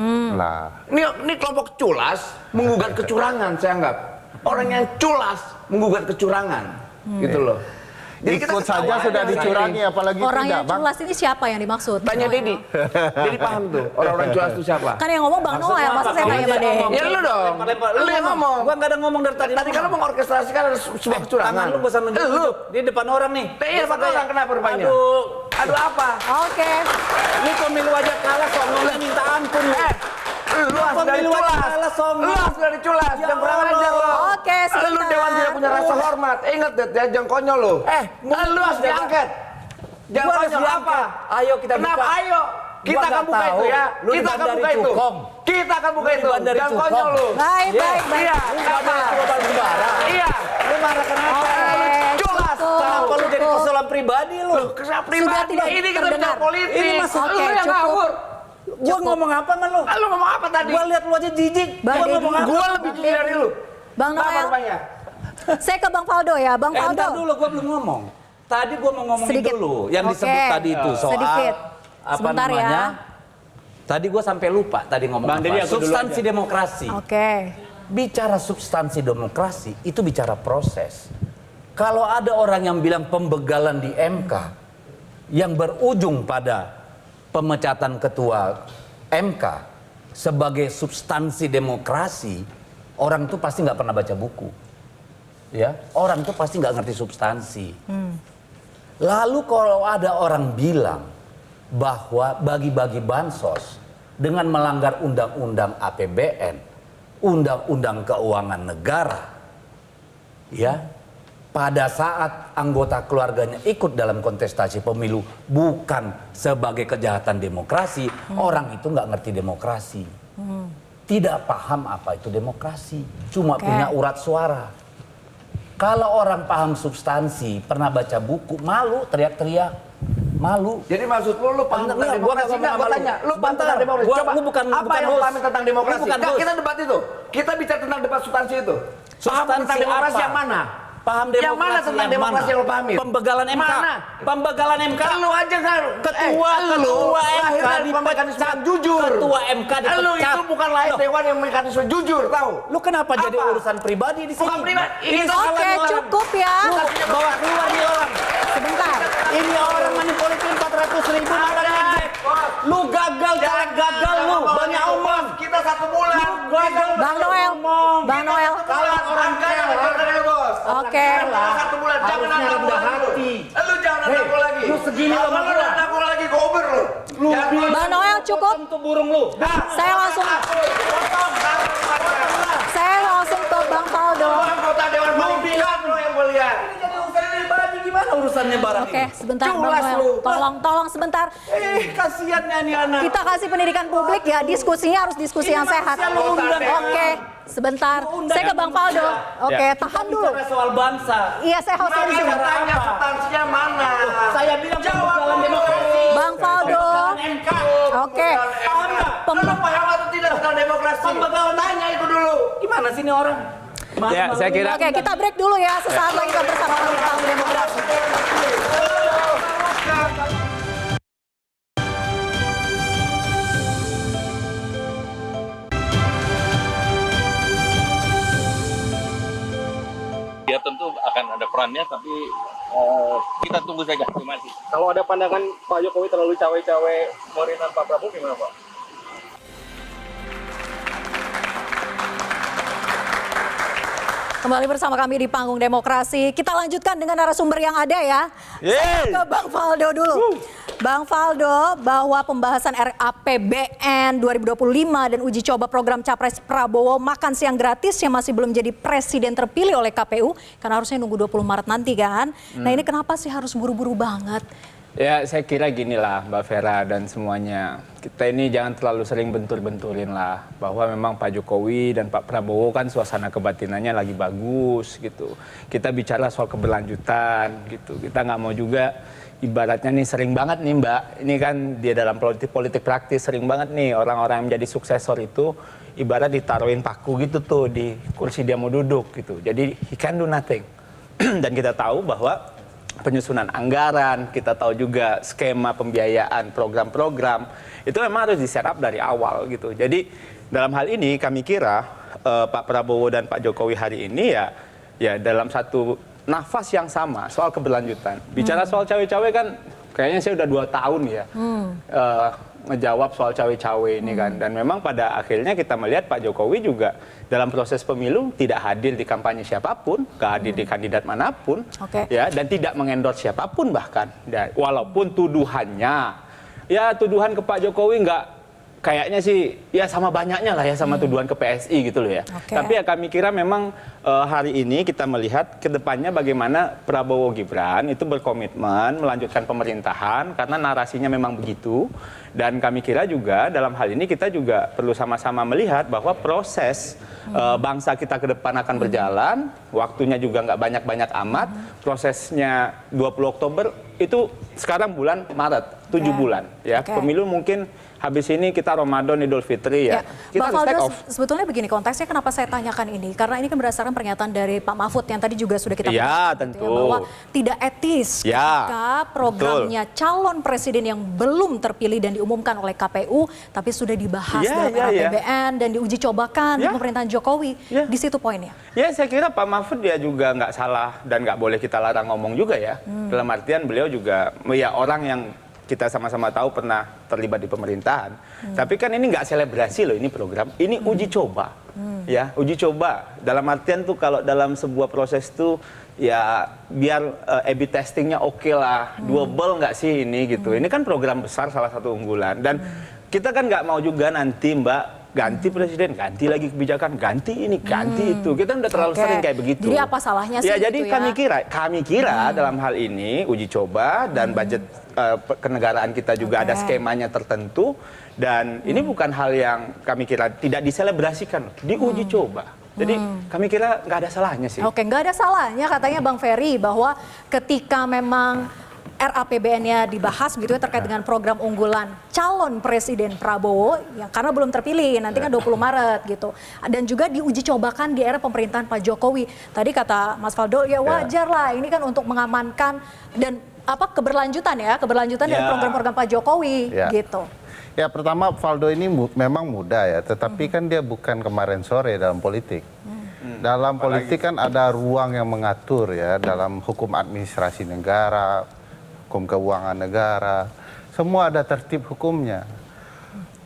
Ini kelompok culas menggugat kecurangan, saya anggap. Orang yang culas menggugat kecurangan. Gitu loh. Jadi ikut saja sudah dicurangi, apalagi orang tidak, yang culas ini siapa yang dimaksud? Tanya Dedi. Dedi paham tuh orang-orang culas itu siapa? Kan yang ngomong Bang Noel, masa saya tanya Mbak Dedi? Ya lu dong. Lu yang ngomong. Gua nggak ada ngomong dari tadi. Tadi kalau mengorkestrasikan ada sebuah kecurangan. Tangan lu bosan nunjuk di depan orang nih. Iya, depan orang kenapa rupanya? Aduh apa? Oke. Ini pemilu aja kalah soalnya minta ampun. Lu sudah diculas. Lu sudah diculas. Jangan kurang ajar lo. Oke, sebentar. Lu dewan tidak punya rasa hormat. Ingat deh, jangan konyol lo. Lu harus diangkat. Jangan konyol apa? Ayo kita buka. Kenapa ayo? Kita akan buka itu ya. Kita akan buka itu. Kita akan buka itu. Jangan konyol lu. Baik. Iya. Kenapa? Iya. Lu marah kenapa? Culas. Kenapa lu jadi persoalan pribadi lu? Kesalahan pribadi. Ini kita bicara politik. Ini masalah lu yang ngawur. Gua ngomong apa man lu? Lu ngomong apa tadi? Gua lihat lu aja jijik. Gua lebih jijik dari lu. Bang Noel. Saya ke Bang Faldo ya, Bang Faldo. Entar dulu, gua belum ngomong. Tadi gua mau ngomongin dulu yang disebut tadi itu soal apa namanya? Tadi gua sampai lupa tadi ngomong apa. Substansi demokrasi. Bicara substansi demokrasi itu bicara proses. Kalau ada orang yang bilang pembegalan di MK yang berujung pada pemecatan ketua MK sebagai substansi demokrasi, orang itu pasti nggak pernah baca buku, ya. Orang itu pasti nggak ngerti substansi. Lalu kalau ada orang bilang bahwa bagi-bagi bansos dengan melanggar undang-undang APBN, undang-undang keuangan negara, ya. Pada saat anggota keluarganya ikut dalam kontestasi pemilu bukan sebagai kejahatan demokrasi, orang itu nggak ngerti demokrasi. Tidak paham apa itu demokrasi, cuma punya urat suara. Kalau orang paham substansi, pernah baca buku, malu teriak-teriak, malu. Jadi maksud lu paham tentang demokrasi nggak? Gua tanya, lu paham tentang demokrasi? Coba, lu bukan apa yang lu paham tentang demokrasi? Kita debat itu, kita bicara tentang debat substansi itu. Paham tentang demokrasi yang mana? Paham demokrasi yang mana tentang demokrasi yang lo pahami? Pembegalan MK. Mana? Pembegalan MK. Lu aja kan ketua MK dipecat jujur. Ketua MK dipecat. Lu itu bukan lahir dewan yang mekanisme jujur, tahu? Lu kenapa jadi urusan pribadi di sini? Bukan pribadi. Ini Oke, cukup ya. Lu bawa keluar nih orang. Sebentar. Ini orang manipolitik 400.000 malah ngejek. Lu gagal, gagal lu. Banyak omong. Kita 1 bulan. Bang Noel. Bang Noel. Kalau orang kaya, orang kaya bos. Oke. 1 bulan, jangan nambah hati. Lu jangan nambah lagi. Lu begini sama gua. Aku lagi gober lu. Bang Noel cukup. Tuh burung lu. Saya langsung ke Bang Faldo. Anggota Dewan Pimpinan lo yang gue lihat. Ini jadi urusan pribadi, gimana urusannya barang ini? Oke, sebentar Bang Noel. Tolong sebentar. Kasihannya nih anak. Kita kasih pendidikan publik ya, diskusinya harus diskusi yang sehat. Oke, sebentar. Saya ke Bang Faldo. Oke, tahan dulu. Soal bangsa. Iya, saya hostnya di sini. Tanya substansinya mana? Saya bilang jalan demokrasi. Bang Faldo. Oke. Kenapa yang atau tidak sedang demokrasi? Pembekalan tanya itu dulu. Gimana sih ini orang? Ya, saya kira. Oke, kita break dulu ya. Sesaat lagi kita bersama Panggung Demokrasi. Ya tentu akan ada perannya, tapi kita tunggu saja. Terima kasih. Kalau ada pandangan Pak Jokowi terlalu cawe-cawe pemerintahan Pak Prabowo gimana Pak? Kembali bersama kami di Panggung Demokrasi. Kita lanjutkan dengan narasumber yang ada ya. Saya ke Bang Faldo dulu. Bang Faldo, bahwa pembahasan RAPBN 2025 dan uji coba program Capres Prabowo makan siang gratis yang masih belum jadi presiden terpilih oleh KPU, karena harusnya nunggu 20 Maret nanti kan. Nah ini kenapa sih harus buru-buru banget? Ya saya kira ginilah Mbak Vera dan semuanya, kita ini jangan terlalu sering bentur-benturin lah, bahwa memang Pak Jokowi dan Pak Prabowo kan suasana kebatinannya lagi bagus gitu. Kita bicara soal keberlanjutan gitu, kita nggak mau juga ibaratnya nih sering banget nih Mbak, ini kan dia dalam politik praktis sering banget nih orang-orang yang menjadi suksesor itu ibarat ditaruhin paku gitu tuh di kursi dia mau duduk gitu, jadi he can do nothing. Dan kita tahu bahwa penyusunan anggaran, kita tahu juga skema pembiayaan program-program itu memang harus diserap dari awal gitu. Jadi dalam hal ini kami kira Pak Prabowo dan Pak Jokowi hari ini ya dalam satu nafas yang sama soal keberlanjutan. Bicara soal cawe-cawe kan kayaknya saya udah 2 tahun ya ngejawab soal cawe-cawe ini kan. Dan memang pada akhirnya kita melihat Pak Jokowi juga dalam proses pemilu tidak hadir di kampanye siapapun, gak hadir di kandidat manapun, ya, dan tidak mengendorse siapapun bahkan. Dan walaupun tuduhannya, ya tuduhan ke Pak Jokowi nggak kayaknya sih ya sama banyaknya lah ya sama tuduhan ke PSI gitu loh ya. Tapi ya kami kira memang hari ini kita melihat ke depannya bagaimana Prabowo Gibran itu berkomitmen melanjutkan pemerintahan karena narasinya memang begitu. Dan kami kira juga dalam hal ini kita juga perlu sama-sama melihat bahwa proses bangsa kita ke depan akan berjalan, waktunya juga nggak banyak-banyak amat, prosesnya 20 Oktober itu sekarang bulan Maret, 7 bulan ya. Pemilu mungkin habis ini kita Ramadan, Idul Fitri ya. Kita Bang harus take Faldo, off. sebetulnya begini konteksnya kenapa saya tanyakan ini, karena ini kan berdasarkan pernyataan dari Pak Mahfud yang tadi juga sudah kita tentu. Ya, bahwa tidak etis ketika programnya calon presiden yang belum terpilih dan diumumkan oleh KPU tapi sudah dibahas dalam RAPBN dan diuji cobakan di pemerintahan Jokowi. Di situ poinnya. Ya, saya kira Pak Mahfud dia juga nggak salah dan nggak boleh kita larang ngomong juga ya. Dalam artian beliau juga ya orang yang kita sama-sama tahu pernah terlibat di pemerintahan. Tapi kan ini nggak selebrasi loh ini program. Ini uji coba. Ya, uji coba. Dalam artian tuh kalau dalam sebuah proses tuh ya biar A/B testingnya oke lah. Doable nggak sih ini gitu. Ini kan program besar salah satu unggulan. Dan kita kan nggak mau juga nanti Mbak ganti presiden, ganti lagi kebijakan, ganti ini, ganti itu. Kita udah terlalu sering kayak begitu. Jadi apa salahnya sih? Ya, jadi gitu kami kira dalam hal ini uji coba dan budget kenegaraan kita juga ada skemanya tertentu dan ini bukan hal yang kami kira tidak diselebrasikan, diuji coba. Jadi kami kira nggak ada salahnya sih. Oke, nggak ada salahnya katanya Bang Ferry bahwa ketika memang RAPBN-nya dibahas gitu ya terkait dengan program unggulan calon presiden Prabowo yang karena belum terpilih nanti kan 20 Maret gitu. Dan juga diuji cobakan di era pemerintahan Pak Jokowi. Tadi kata Mas Faldo ya wajar lah ini kan untuk mengamankan dan keberlanjutan dari program-program Pak Jokowi gitu. Ya pertama Faldo ini memang muda ya, tetapi kan dia bukan kemarin sore dalam politik. Dalam politik kan ada ruang yang mengatur ya dalam hukum administrasi negara, hukum keuangan negara, semua ada tertib hukumnya.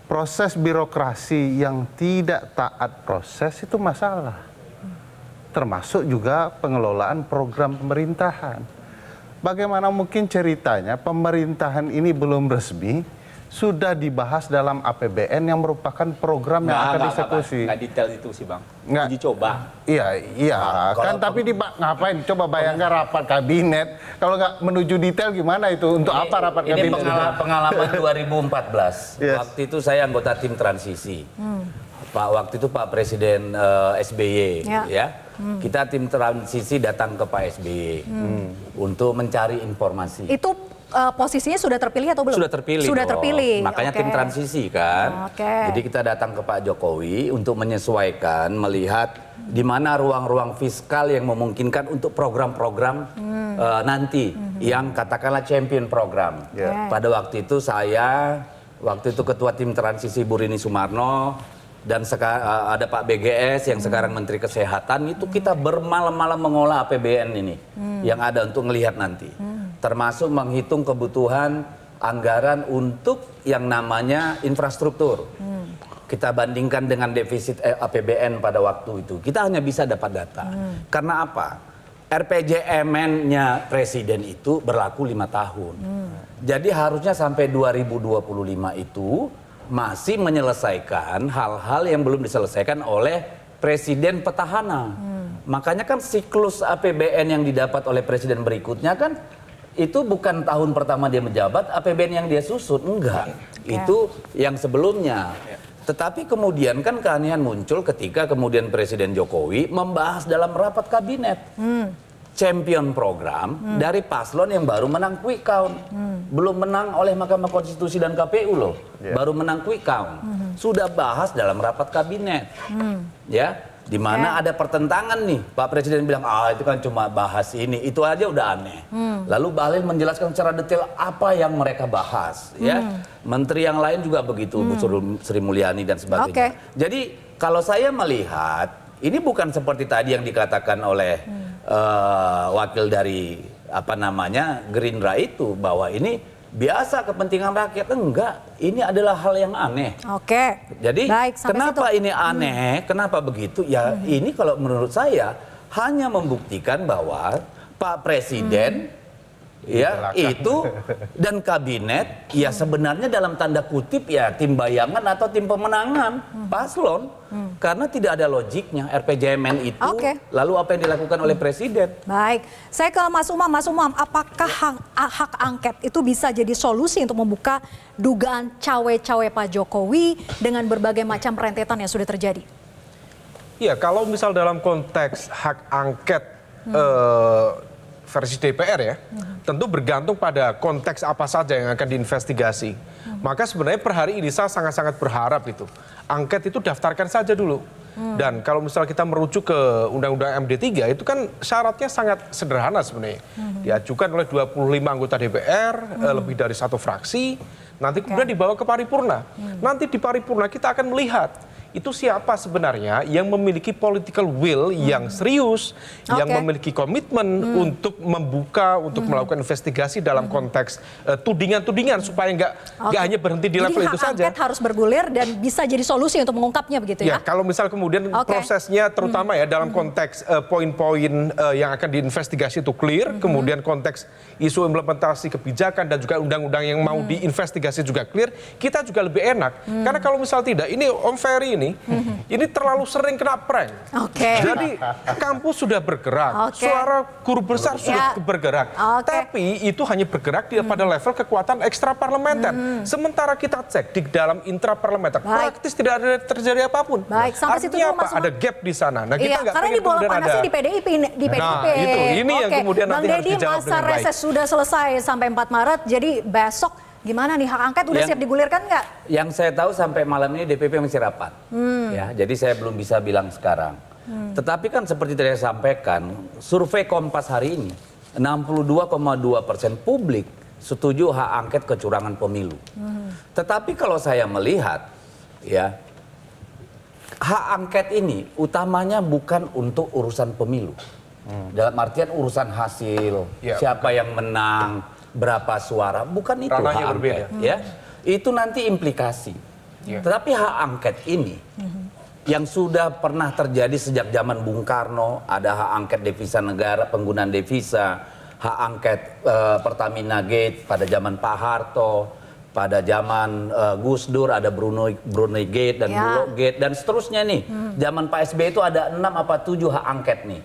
Proses birokrasi yang tidak taat proses itu masalah. Termasuk juga pengelolaan program pemerintahan. bagaimana mungkin ceritanya pemerintahan ini belum resmi sudah dibahas dalam APBN yang merupakan program yang akan dieksekusi. Nggak detail itu sih Bang. Nggak. Uji coba. Iya, kan tapi ngapain? Coba bayangkan rapat kabinet. Kalau nggak menuju detail gimana itu? Untuk apa rapat kabinet? Ini pengalaman 2014. Yes. Waktu itu saya anggota tim transisi. Waktu itu Pak Presiden SBY, ya. Kita tim transisi datang ke Pak SBY untuk mencari informasi. Itu posisinya sudah terpilih atau belum? Sudah terpilih. Sudah terpilih. Makanya tim transisi kan. Jadi kita datang ke Pak Jokowi untuk menyesuaikan, melihat di mana ruang-ruang fiskal yang memungkinkan untuk program-program nanti yang katakanlah champion program. Pada waktu itu saya, waktu itu ketua tim transisi Bu Rini Sumarno, dan ada Pak BGS yang sekarang Menteri Kesehatan, itu kita bermalam-malam mengolah APBN ini yang ada untuk melihat nanti. Termasuk menghitung kebutuhan anggaran untuk yang namanya infrastruktur. Kita bandingkan dengan defisit APBN pada waktu itu. Kita hanya bisa dapat data. Karena apa? RPJMN-nya Presiden itu berlaku 5 tahun. Jadi harusnya sampai 2025 itu masih menyelesaikan hal-hal yang belum diselesaikan oleh Presiden petahana. Makanya kan siklus APBN yang didapat oleh Presiden berikutnya kan itu bukan tahun pertama dia menjabat, APBN yang dia susun, enggak. Itu yang sebelumnya. Tetapi kemudian kan keanehan muncul ketika kemudian Presiden Jokowi membahas dalam rapat kabinet champion program dari paslon yang baru menang quick count. Belum menang oleh Mahkamah Konstitusi dan KPU loh. Baru menang quick count. Sudah bahas dalam rapat kabinet. Ya. Di mana ada pertentangan nih, Pak Presiden bilang, itu kan cuma bahas ini, itu aja udah aneh. Lalu Bahlil menjelaskan secara detail apa yang mereka bahas, ya. Menteri yang lain juga begitu, Bu Sri Mulyani dan sebagainya. Jadi kalau saya melihat, ini bukan seperti tadi yang dikatakan oleh wakil dari Gerindra itu, bahwa ini biasa kepentingan rakyat. Enggak, ini adalah hal yang aneh. Jadi kenapa ini aneh, kenapa begitu? Ya ini kalau menurut saya hanya membuktikan bahwa Pak Presiden ya itu dan kabinet ya sebenarnya dalam tanda kutip ya tim bayangan atau tim pemenangan paslon, karena tidak ada logiknya RPJMN itu. Lalu apa yang dilakukan oleh Presiden? Baik, saya ke Mas Umam. Mas Umam, apakah hak angket itu bisa jadi solusi untuk membuka dugaan cawe-cawe Pak Jokowi dengan berbagai macam rentetan yang sudah terjadi? Iya, kalau misal dalam konteks hak angket versi DPR ya, tentu bergantung pada konteks apa saja yang akan diinvestigasi. Maka sebenarnya per hari ini saya sangat-sangat berharap itu. Angket itu daftarkan saja dulu. Dan kalau misalnya kita merujuk ke Undang-Undang MD3, itu kan syaratnya sangat sederhana sebenarnya. Diajukan oleh 25 anggota DPR, lebih dari 1 fraksi, nanti kemudian dibawa ke paripurna. Nanti di paripurna kita akan melihat itu siapa sebenarnya yang memiliki political will yang serius, yang memiliki komitmen untuk membuka, untuk melakukan investigasi dalam konteks tudingan-tudingan supaya nggak hanya berhenti di level itu saja. Jadi hak angket harus bergulir dan bisa jadi solusi untuk mengungkapnya begitu ya? Ya, kalau misal kemudian prosesnya terutama ya dalam konteks poin-poin yang akan diinvestigasi itu clear, kemudian konteks isu implementasi kebijakan dan juga undang-undang yang mau diinvestigasi juga clear, kita juga lebih enak. Karena kalau misal tidak, ini Om Ferry ini terlalu sering kena prank. Jadi kampus sudah bergerak, suara guru besar sudah bergerak, tapi itu hanya bergerak pada level kekuatan ekstra parlementer. Sementara kita cek di dalam intra parlementer, praktis tidak ada terjadi apapun. Artinya apa? Ada gap di sana. Nah, kita nggak karena ini bola panasnya di PDIP. Nah, ini yang kemudian nanti harus dijawab dengan baik. Reses sudah selesai sampai 4 Maret, jadi besok gimana nih, hak angket udah siap digulirkan nggak? Yang saya tahu sampai malam ini DPP masih rapat. Ya, jadi saya belum bisa bilang sekarang. Tetapi kan seperti tadi saya sampaikan, survei Kompas hari ini, 62,2% publik setuju hak angket kecurangan pemilu. Tetapi kalau saya melihat, ya, hak angket ini utamanya bukan untuk urusan pemilu. Dalam artian urusan hasil, siapa yang menang, berapa suara, bukan itu hak angket. Ya, itu nanti implikasi. Tetapi hak angket ini yang sudah pernah terjadi sejak zaman Bung Karno, ada hak angket devisa negara, penggunaan devisa, hak angket Pertamina Gate pada zaman Pak Harto, pada zaman Gus Dur ada Brunei Gate dan Bulog Gate dan seterusnya nih. Zaman Pak SBY itu ada 6 apa 7 hak angket nih.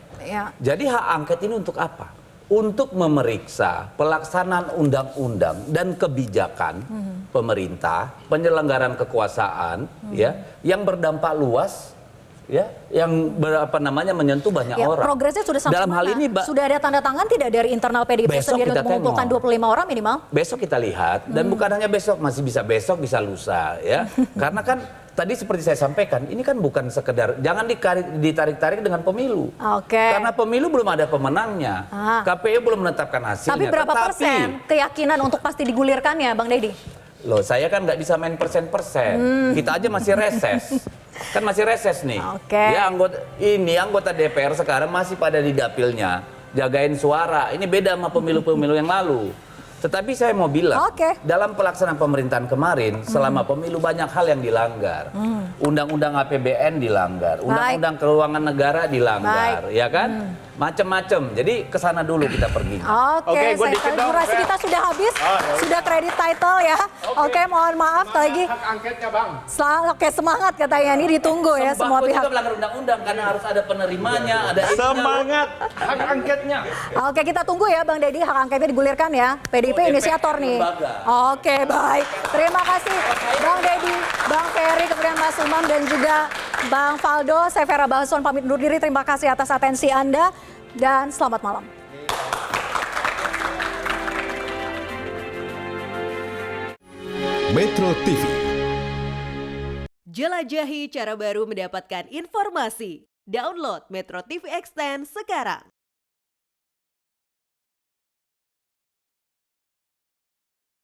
Jadi hak angket ini untuk apa? Untuk memeriksa pelaksanaan undang-undang dan kebijakan pemerintah, penyelenggaraan kekuasaan ya yang berdampak luas ya yang menyentuh banyak orang. Progresnya sudah sampai dalam hal mana? ini Sudah ada tanda tangan tidak dari internal PDIP sendiri untuk mengumpulkan 25 orang minimal? Besok kita lihat dan bukan hanya besok, masih bisa besok, bisa lusa ya. Karena kan tadi seperti saya sampaikan, ini kan bukan sekedar, jangan ditarik-tarik dengan pemilu. Karena pemilu belum ada pemenangnya. KPU belum menetapkan hasilnya. Tapi berapa persen keyakinan untuk pasti digulirkannya, Bang Deddy? Loh, saya kan nggak bisa main persen-persen. Kita aja masih reses. Kan masih reses nih. Ya anggota DPR sekarang masih pada di dapilnya, jagain suara. Ini beda sama pemilu-pemilu yang lalu. Tetapi saya mau bilang, dalam pelaksanaan pemerintahan kemarin, selama pemilu banyak hal yang dilanggar. Undang-undang APBN dilanggar, Undang-undang Keuangan Negara dilanggar, ya kan? Macem-macem. Jadi kesana dulu kita pergi. Durasi kita sudah habis, sudah kredit title ya. Mohon maaf lagi. Hak angketnya Bang. Semangat katanya ini ditunggu ya semua pihak. Itu melanggar undang-undang karena harus ada penerimanya, ada semangat hak angketnya. Kita tunggu ya Bang Deddy, hak angketnya digulirkan ya. PDIP inisiator nih. Baik. Terima kasih Bang Deddy, Bang Ferry, kemudian Mas Umam dan juga Bang Faldo. Saya Vera Bahason pamit undur diri. Terima kasih atas atensi Anda dan selamat malam. Metro TV. Jelajahi cara baru mendapatkan informasi. Download Metro TV Extend sekarang.